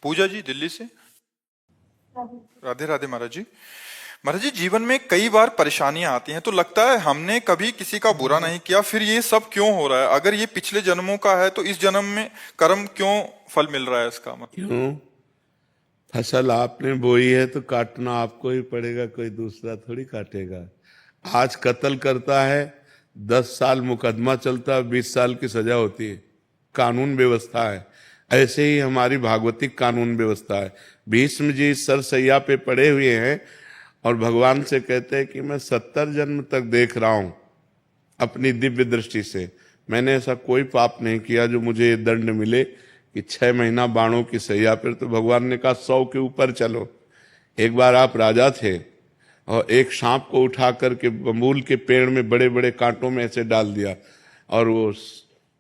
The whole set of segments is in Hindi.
पूजा जी दिल्ली से। राधे राधे महाराज जी। महाराज जी, जीवन में कई बार परेशानियां आती हैं तो लगता है हमने कभी किसी का बुरा नहीं किया, फिर ये सब क्यों हो रहा है? अगर ये पिछले जन्मों का है तो इस जन्म में कर्म क्यों फल मिल रहा है इसका मतलब? क्यों? फसल आपने बोई है तो काटना आपको ही पड़ेगा, कोई दूसरा थोड़ी काटेगा। आज कत्ल करता है, 10 साल मुकदमा चलता है, 20 साल की सजा होती है। कानून व्यवस्था है। ऐसे ही हमारी भागवतिक कानून व्यवस्था है। भीष्म जी सरसैया पे पड़े हुए हैं और भगवान से कहते हैं कि मैं 70 जन्म तक देख रहा हूं अपनी दिव्य दृष्टि से, मैंने ऐसा कोई पाप नहीं किया जो मुझे ये दंड मिले कि 6 महीना बाणों की सैया पर। तो भगवान ने कहा 100 के ऊपर चलो। एक बार आप राजा थे और एक सांप को उठा करके बबूल के पेड़ में बड़े बड़े कांटों में ऐसे डाल दिया और वो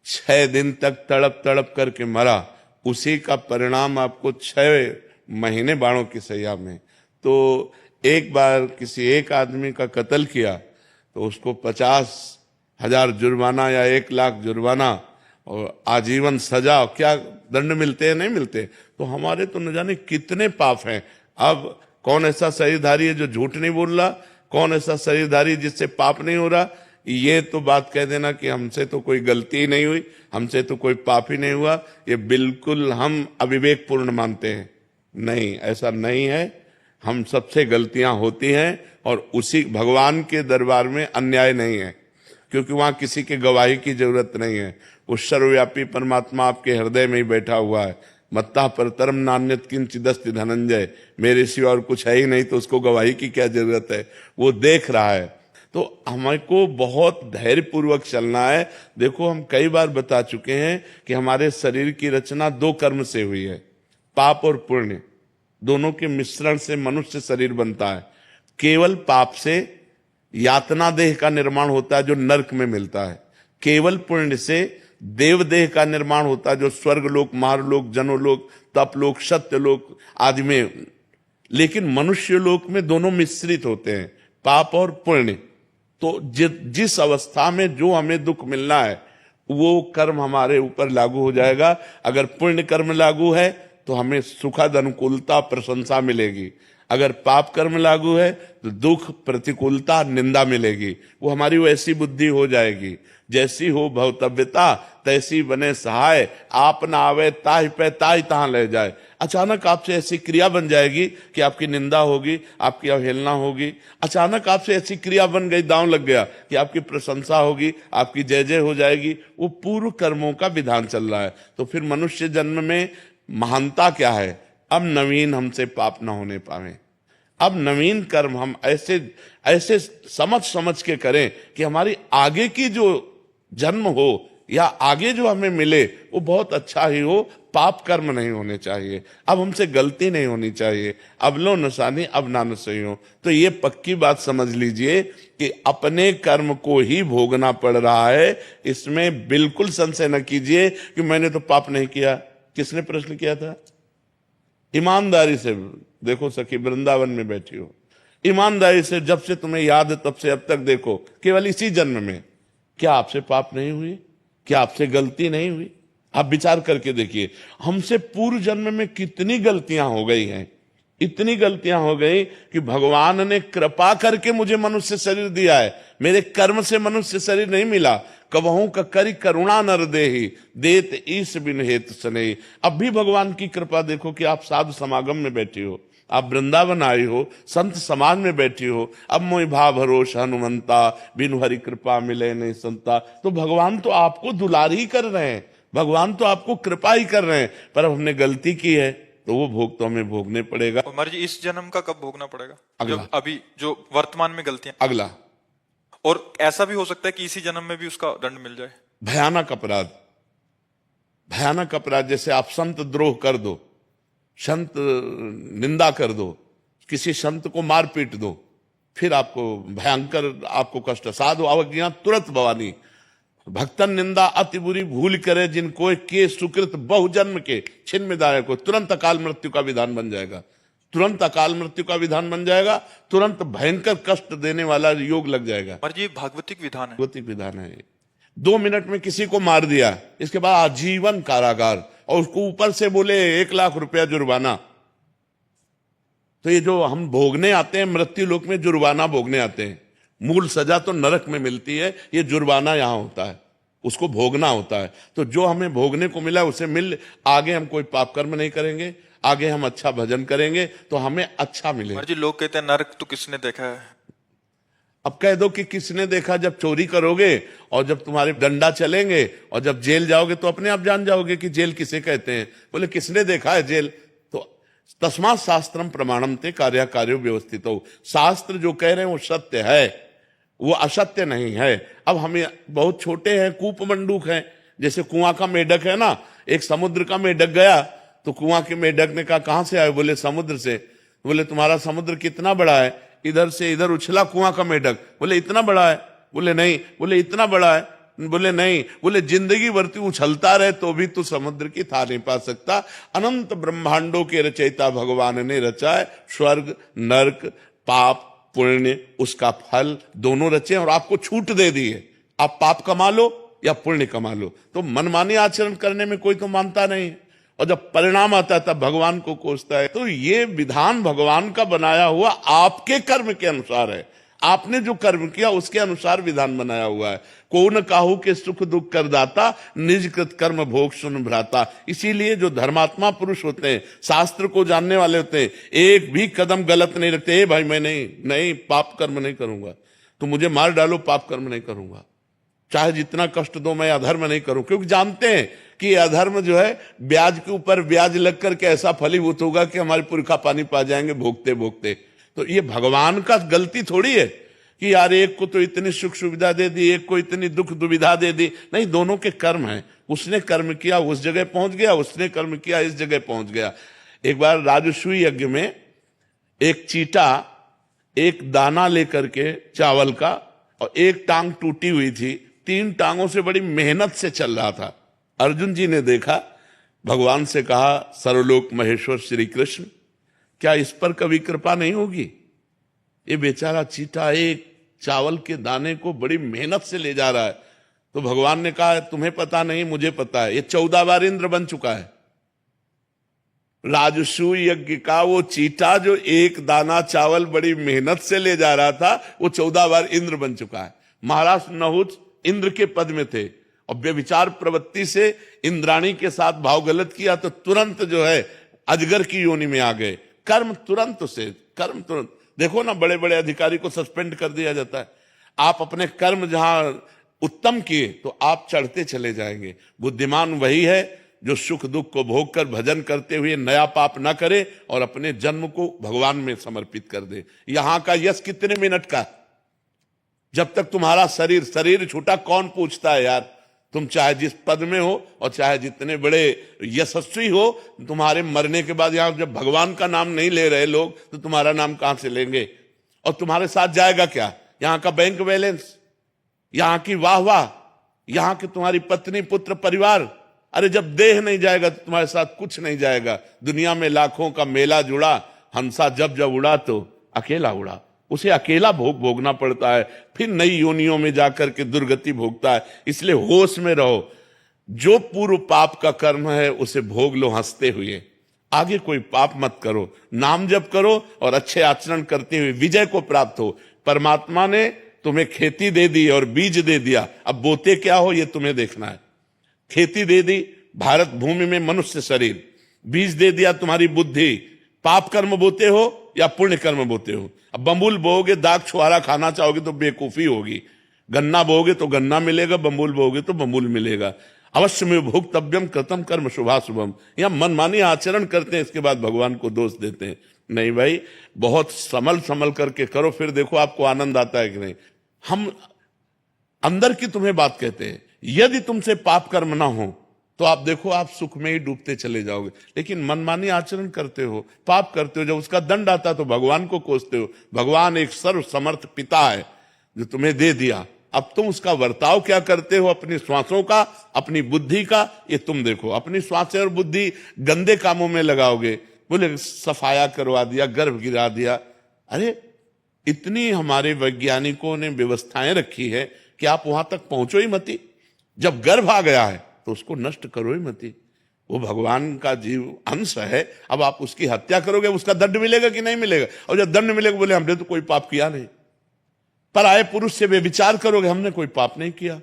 6 दिन तक तड़प तड़प करके मरा। उसी का परिणाम आपको 6 महीने बाणों की सैया में। तो एक बार किसी एक आदमी का कत्ल किया तो उसको 50,000 जुर्माना या 1 लाख जुर्माना और आजीवन सजा, क्या दंड मिलते हैं? नहीं मिलते। तो हमारे तो न जाने कितने पाप हैं। अब कौन ऐसा शरीरधारी है जो झूठ नहीं बोल रहा? कौन ऐसा शरीरधारी जिससे पाप नहीं हो रहा? ये तो बात कह देना कि हमसे तो कोई गलती ही नहीं हुई, हमसे तो कोई पाप ही नहीं हुआ, ये बिल्कुल हम अविवेकपूर्ण मानते हैं। नहीं, ऐसा नहीं है। हम सबसे गलतियां होती हैं और उसी भगवान के दरबार में अन्याय नहीं है, क्योंकि वहां किसी के गवाही की जरूरत नहीं है। वो सर्वव्यापी परमात्मा आपके हृदय में ही बैठा हुआ है। मत्ता परतरम नान्यत किंचिदस्ति धनंजय, मेरे सिवा और कुछ है ही नहीं, तो उसको गवाही की क्या जरूरत है? वो देख रहा है। तो हमको बहुत धैर्यपूर्वक चलना है। देखो, हम कई बार बता चुके हैं कि हमारे शरीर की रचना 2 कर्म से हुई है, पाप और पुण्य। दोनों के मिश्रण से मनुष्य शरीर बनता है। केवल पाप से यातना देह का निर्माण होता है जो नरक में मिलता है। केवल पुण्य से देव देह का निर्माण होता है जो स्वर्ग लोक, मारलोक, जनोलोक, तपलोक, सत्यलोक आदि में। लेकिन मनुष्य लोक में दोनों मिश्रित होते हैं, पाप और पुण्य। तो जिस अवस्था में जो हमें दुख मिलना है वो कर्म हमारे ऊपर लागू हो जाएगा। अगर पुण्य कर्म लागू है तो हमें सुखद अनुकूलता प्रशंसा मिलेगी। अगर पाप कर्म लागू है तो दुख प्रतिकूलता निंदा मिलेगी। वो हमारी वैसी बुद्धि हो जाएगी, जैसी हो भवतव्यता तैसी बने सहाय, आप ना आवे ताहि पे ताहि तहां ले जाए। अचानक आपसे ऐसी क्रिया बन जाएगी कि आपकी निंदा होगी, आपकी अवहेलना होगी। अचानक आपसे ऐसी क्रिया बन गई, दांव लग गया कि आपकी प्रशंसा होगी, आपकी जय जय हो जाएगी। वो पूर्व कर्मों का विधान चल रहा है। तो फिर मनुष्य जन्म में महानता क्या है? अब नवीन हमसे पाप ना होने पावे। अब नवीन कर्म हम ऐसे ऐसे समझ समझ के करें कि हमारी आगे की जो जन्म हो या आगे जो हमें मिले वो बहुत अच्छा ही हो। पाप कर्म नहीं होने चाहिए। अब हमसे गलती नहीं होनी चाहिए। अब लो नसानी अब ना नसई हो। तो ये पक्की बात समझ लीजिए कि अपने कर्म को ही भोगना पड़ रहा है। इसमें बिल्कुल संशय न कीजिए कि मैंने तो पाप नहीं किया। किसने प्रश्न किया था? ईमानदारी से देखो सखी, वृंदावन में बैठी हो, ईमानदारी से जब से तुम्हें याद है तब से अब तक देखो, केवल इसी जन्म में क्या आपसे पाप नहीं हुई? क्या आपसे गलती नहीं हुई? आप विचार करके देखिए, हमसे पूर्व जन्म में कितनी गलतियां हो गई हैं। इतनी गलतियां हो गई कि भगवान ने कृपा करके मुझे मनुष्य शरीर दिया है। मेरे कर्म से मनुष्य शरीर नहीं मिला। कबहू का करी करुणा नर देहि, देत ईश बिन हेत सनेहि। अब भी भगवान की कृपा देखो कि आप साधु समागम में बैठी हो, आप वृंदावन आई हो, संत समाज में बैठी हो। अब मोहि भाव भरोस हनुमंता, बिनु हरि कृपा मिले नहीं संता। तो भगवान तो आपको दुलार ही कर रहे हैं, भगवान तो आपको कृपा ही कर रहे हैं। पर हमने गलती की है तो वो भोग तो हमें भोगने पड़ेगा। महाराज जी, इस जन्म का कब भोगना पड़ेगा? अगला। जब अभी जो वर्तमान में गलतियां। अगला। और ऐसा भी हो सकता है कि इसी जन्म में भी उसका दंड मिल जाए। भयानक अपराध, भयानक अपराध, जैसे आप संत द्रोह कर दो, संत निंदा कर दो, किसी संत को मार पीट दो, फिर आपको भयंकर आपको कष्ट। साधु अवज्ञा तुरंत भवानी, भक्तन निंदा अति बुरी भूल करे, जिनको के सुकृत बहुजन्म के छिन्न दाय को। तुरंत अकाल मृत्यु का विधान बन जाएगा, तुरंत अकाल मृत्यु का विधान बन जाएगा, तुरंत भयंकर कष्ट देने वाला योग लग जाएगा। पर ये भागवतिक विधान है। भागवतिक विधान है। 2 मिनट में किसी को मार दिया, इसके बाद आजीवन कारागार, और उसको ऊपर से बोले 1,00,000 रुपया जुर्माना। तो ये जो हम भोगने आते हैं मृत्यु लोक में, जुर्माना भोगने आते हैं, मूल सजा तो नरक में मिलती है, ये जुर्माना यहां होता है, उसको भोगना होता है। तो जो हमें भोगने को मिला उसे मिल, आगे हम कोई पाप कर्म नहीं करेंगे, आगे हम अच्छा भजन करेंगे तो हमें अच्छा मिलेगा। महाराज जी लोग कहते हैं नरक तो किसने देखा है? अब कह दो कि किसने देखा, जब चोरी करोगे और जब तुम्हारे डंडा चलेंगे और जब जेल जाओगे तो अपने आप जान जाओगे कि जेल किसे कहते हैं। बोले किसने देखा है जेल? तो तस्मात् शास्त्रम प्रमाणम ते कार्य कार्यो व्यवस्थित हो, शास्त्र जो कह रहे हैं वो सत्य है, वो असत्य नहीं है। अब हमें बहुत छोटे हैं, कूप मंडूक हैं, जैसे कुआं का मेढक है ना, एक समुद्र का मेढक गया तो कुआं के मेढक ने कहा कहां से आए? बोले समुद्र से। बोले तुम्हारा समुद्र कितना बड़ा है? इधर से इधर उछला कुआं का मेढक। बोले इतना बड़ा है? बोले नहीं। बोले इतना बड़ा है? बोले नहीं। बोले जिंदगी भर तू उछलता रहे तो भी तू समुद्र की था नहीं पा सकता। अनंत ब्रह्मांडों के रचयिता भगवान ने रचा है, स्वर्ग नरक पाप पुण्य, उसका फल दोनों रचे और आपको छूट दे दी है, आप पाप कमा लो या पुण्य कमा लो। तो मनमानी आचरण करने में कोई तो मानता नहीं है, और जब परिणाम आता है तब भगवान को कोसता है। तो ये विधान भगवान का बनाया हुआ आपके कर्म के अनुसार है, आपने जो कर्म किया उसके अनुसार विधान बनाया हुआ है। को न काहू के सुख दुख कर दाता, निज कृत कर्म भोग सुन भ्राता। इसीलिए जो धर्मात्मा पुरुष होते हैं, शास्त्र को जानने वाले होते हैं, एक भी कदम गलत नहीं रखते। ए भाई मैं नहीं पाप कर्म नहीं करूंगा, तो मुझे मार डालो पाप कर्म नहीं करूंगा, चाहे जितना कष्ट दो मैं अधर्म नहीं करूं। क्योंकि जानते हैं कि अधर्म जो है ब्याज के ऊपर ब्याज लग करके ऐसा फलीभूत होगा कि हमारे पुरखा पानी पा जाएंगे भोगते भोगते। तो ये भगवान का गलती थोड़ी है कि यार एक को तो इतनी सुख सुविधा दे दी, एक को इतनी दुख दुविधा दे दी। नहीं, दोनों के कर्म हैं। उसने कर्म किया उस जगह पहुंच गया, उसने कर्म किया इस जगह पहुंच गया। एक बार राजसूय यज्ञ में एक चीटा एक दाना लेकर के चावल का, और एक टांग टूटी हुई थी, 3 टांगों से बड़ी मेहनत से चल रहा था। अर्जुन जी ने देखा, भगवान से कहा सर्वलोक महेश्वर श्री कृष्ण, क्या इस पर कभी कृपा नहीं होगी? ये बेचारा चीटा एक चावल के दाने को बड़ी मेहनत से ले जा रहा है। तो भगवान ने कहा तुम्हें पता नहीं मुझे पता है, ये 14 बार इंद्र बन चुका है। राजसूय यज्ञ का वो चीटा जो एक दाना चावल बड़ी मेहनत से ले जा रहा था, वो 14 बार इंद्र बन चुका है। महाराज नहुष इंद्र के पद में थे, और व्यभिचार प्रवृत्ति से इंद्राणी के साथ भाव गलत किया तो तुरंत जो है अजगर की योनि में आ गए। कर्म तुरंत देखो ना, बड़े बड़े अधिकारी को सस्पेंड कर दिया जाता है। आप अपने कर्म जहां उत्तम किए तो आप चढ़ते चले जाएंगे। बुद्धिमान वही है जो सुख दुख को भोग कर भजन करते हुए नया पाप ना करे और अपने जन्म को भगवान में समर्पित कर दे। यहां का यश कितने मिनट का? जब तक तुम्हारा शरीर छूटा कौन पूछता है यार? तुम चाहे जिस पद में हो और चाहे जितने बड़े यशस्वी हो, तुम्हारे मरने के बाद यहां जब भगवान का नाम नहीं ले रहे लोग तो तुम्हारा नाम कहां से लेंगे? और तुम्हारे साथ जाएगा क्या? यहां का बैंक बैलेंस, यहां की वाह, यहां की तुम्हारी पत्नी पुत्र परिवार। अरे जब देह नहीं जाएगा तो तुम्हारे साथ कुछ नहीं जाएगा। दुनिया में लाखों का मेला जुड़ा, हंसा जब जब उड़ा तो अकेला उड़ा। उसे अकेला भोगना पड़ता है, फिर नई योनियों में जाकर के दुर्गति भोगता है। इसलिए होश में रहो, जो पूर्व पाप का कर्म है उसे भोग लो हंसते हुए, आगे कोई पाप मत करो, नाम जप करो और अच्छे आचरण करते हुए विजय को प्राप्त हो। परमात्मा ने तुम्हें खेती दे दी और बीज दे दिया, अब बोते क्या हो ये तुम्हें देखना है। खेती दे दी भारत भूमि में मनुष्य शरीर, बीज दे दिया तुम्हारी बुद्धि। पाप कर्म बोते हो या पुण्य कर्म बोते हो? अब बम्बुल बोओगे, दाग छुहारा खाना चाहोगे तो बेकूफी होगी। गन्ना बोओगे तो गन्ना मिलेगा, बम्बुल बोओगे तो बम्बुल मिलेगा। अवश्य में भोक्तव्यम कृतम कर्म शुभाशुभम। या मनमानी आचरण करते हैं, इसके बाद भगवान को दोष देते हैं। नहीं भाई, बहुत संभल करके करो, फिर देखो आपको आनंद आता है कि नहीं। हम अंदर की तुम्हें बात कहते हैं, यदि तुमसे पाप कर्म ना हो तो आप देखो आप सुख में ही डूबते चले जाओगे। लेकिन मनमानी आचरण करते हो, पाप करते हो, जब उसका दंड आता तो भगवान को कोसते हो। भगवान एक सर्व समर्थ पिता है जो तुम्हें दे दिया, अब तुम उसका वर्ताव क्या करते हो अपनी श्वासों का, अपनी बुद्धि का, ये तुम देखो। अपनी श्वासें और बुद्धि गंदे कामों में लगाओगे, बोले सफाया करवा दिया, गर्भ गिरा दिया। अरे इतनी हमारे वैज्ञानिकों ने व्यवस्थाएं रखी है कि आप वहां तक पहुंचो ही मती। जब गर्भ आ गया है तो उसको नष्ट करो ही मती। वो भगवान का जीव अंश है। अब आप उसकी हत्या करोगे, उसका दंड मिलेगा कि नहीं मिलेगा? और जब दंड मिलेगा बोले हमने तो कोई पाप किया नहीं। पराये पुरुष से व्यभिचार करोगे, हमने कोई पाप नहीं किया।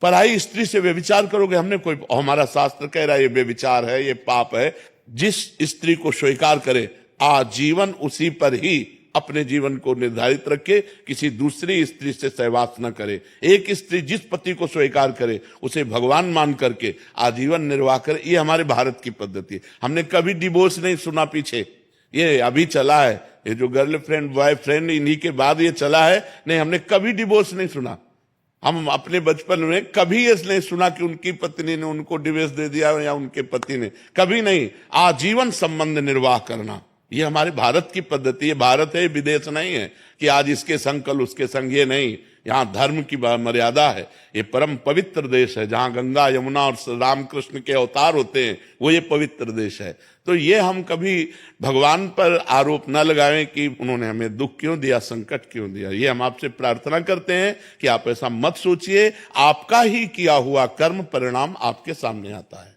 पराई स्त्री से व्यभिचार करोगे, हमने कोई, हमारा शास्त्र कह रहा है ये व्यभिचार है, ये पाप है। जिस स्त्री को स्वीकार करे आजीवन उसी पर ही अपने जीवन को निर्धारित रखे, किसी दूसरी स्त्री से सहवास न करे। एक स्त्री जिस पति को स्वीकार करे उसे भगवान मान करके आजीवन निर्वाह करे। ये हमारे भारत की पद्धति है। हमने कभी डिवोर्स नहीं सुना पीछे, ये अभी चला है, ये जो गर्लफ्रेंड बॉयफ्रेंड इन्हीं के बाद ये चला है। नहीं, हमने कभी डिवोर्स नहीं सुना। हम अपने बचपन में कभी ये नहीं सुना कि उनकी पत्नी ने उनको डिवोर्स दे दिया या उनके पति ने, कभी नहीं। आजीवन संबंध निर्वाह करना ये हमारे भारत की पद्धति है। भारत है, विदेश नहीं है कि आज इसके संग कल उसके संग, ये नहीं। यहाँ धर्म की मर्यादा है। ये परम पवित्र देश है, जहाँ गंगा यमुना और रामकृष्ण के अवतार होते हैं, वो ये पवित्र देश है। तो ये हम कभी भगवान पर आरोप न लगाएं कि उन्होंने हमें दुख क्यों दिया, संकट क्यों दिया। ये हम आपसे प्रार्थना करते हैं कि आप ऐसा मत सोचिए। आपका ही किया हुआ कर्म परिणाम आपके सामने आता है।